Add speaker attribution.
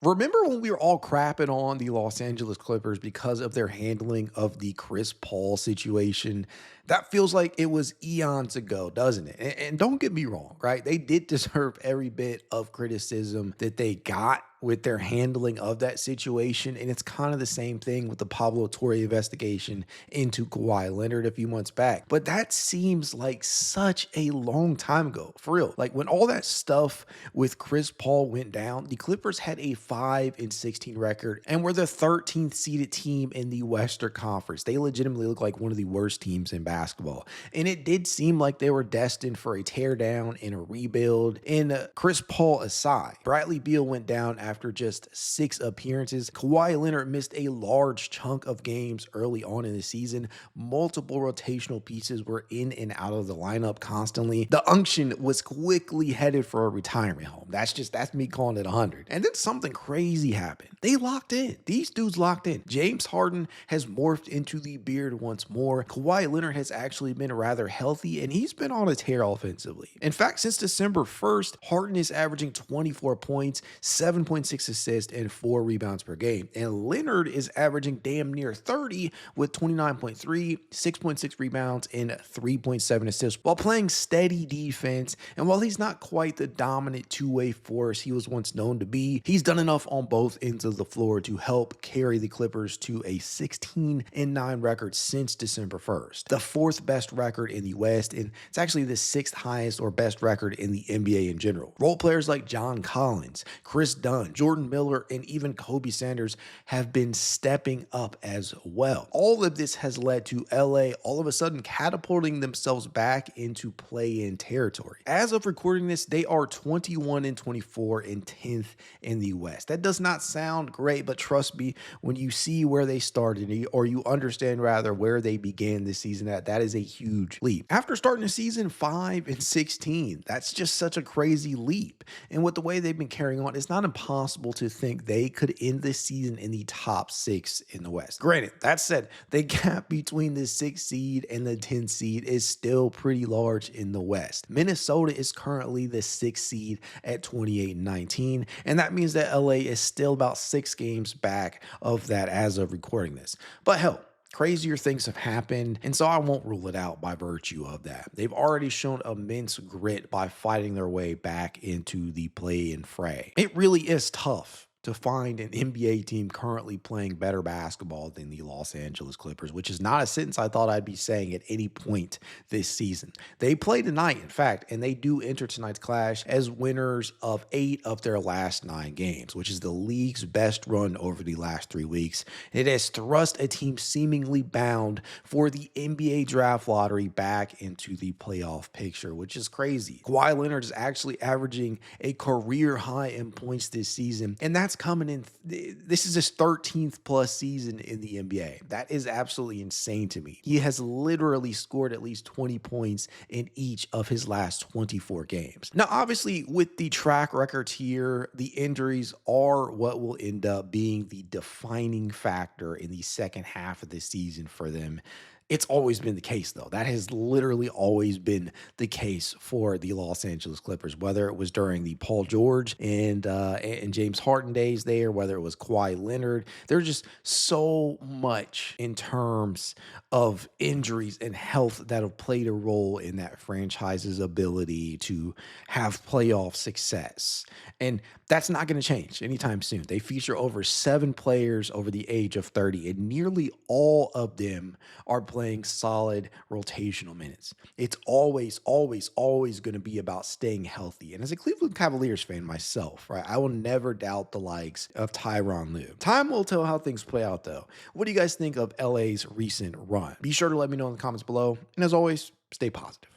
Speaker 1: Remember when we were all crapping on the Los Angeles Clippers because of their handling of the Chris Paul situation? That feels like it was eons ago, doesn't it? And don't get me wrong, right? They did deserve every bit of criticism that they got with their handling of that situation. And it's kind of the same thing with the Pablo Torre investigation into Kawhi Leonard a few months back. But that seems like such a long time ago, for real. Like when all that stuff with Chris Paul went down, the Clippers had a 5-16 record and were the 13th seeded team in the Western Conference. They legitimately look like one of the worst teams in basketball. And it did seem like they were destined for a teardown and a rebuild. And Chris Paul aside, Bradley Beal went down after just 6 appearances. Kawhi Leonard missed a large chunk of games early on in the season. Multiple rotational pieces were in and out of the lineup constantly. The unction was quickly headed for a retirement home. That's me calling it 100. And then something crazy happened. They locked in. These dudes locked in. James Harden has morphed into the beard once more. Kawhi Leonard has actually been rather healthy, and he's been on a tear offensively. In fact, since December 1st, Harden is averaging 24 points, 7.6 assists, and 4 rebounds per game. And Leonard is averaging damn near 30 with 29.3, 6.6 rebounds, and 3.7 assists while playing steady defense. And while he's not quite the dominant two-way force he was once known to be, he's done enough on both ends of the floor to help carry the Clippers to a 16-9 record since December 1st. The 4th best record in the West, and it's actually the 6th highest or best record in the NBA in general. Role players like John Collins, Chris Dunn, Jordan Miller, and even Kobe Sanders have been stepping up as well. All of this has led to LA all of a sudden catapulting themselves back into play-in territory. As of recording this, they are 21-24 and 10th in the West. That does not sound great, but trust me, when you see where they started, or you understand rather where they began this season at, that is a huge leap. After starting the season 5-16, that's just such a crazy leap. And with the way they've been carrying on, it's not impossible to think they could end this season in the top 6 in the West. Granted, that said, the gap between the 6th seed and the 10th seed is still pretty large in the West. Minnesota is currently the 6th seed at 28-19, and that means that LA is still about 6 games back of that as of recording this. But hell, crazier things have happened, and so I won't rule it out by virtue of that. They've already shown immense grit by fighting their way back into the play-in fray. It really is tough to find an NBA team currently playing better basketball than the Los Angeles Clippers, which is not a sentence I thought I'd be saying at any point this season. They play tonight, in fact, and they do enter tonight's clash as winners of 8 of their last 9 games, which is the league's best run over the last 3 weeks. It has thrust a team seemingly bound for the NBA draft lottery back into the playoff picture, which is crazy. Kawhi Leonard is actually averaging a career high in points this season, and that's coming in. This is his 13th plus season in the NBA. That is absolutely insane to me. He has literally scored at least 20 points in each of his last 24 games. Now, obviously, with the track records here, the injuries are what will end up being the defining factor in the second half of the season for them. It's always been the case, though. That has literally always been the case for the Los Angeles Clippers, whether it was during the Paul George and James Harden days there, whether it was Kawhi Leonard. There's just so much in terms of injuries and health that have played a role in that franchise's ability to have playoff success. And that's not going to change anytime soon. They feature over 7 players over the age of 30, and nearly all of them are playing solid rotational minutes. It's always going to be about staying healthy. And as a Cleveland Cavaliers fan myself, right, I will never doubt the likes of Tyronn Lue. Time will tell how things play out, though. What do you guys think of LA's recent run? Be sure to let me know in the comments below. And as always, stay positive.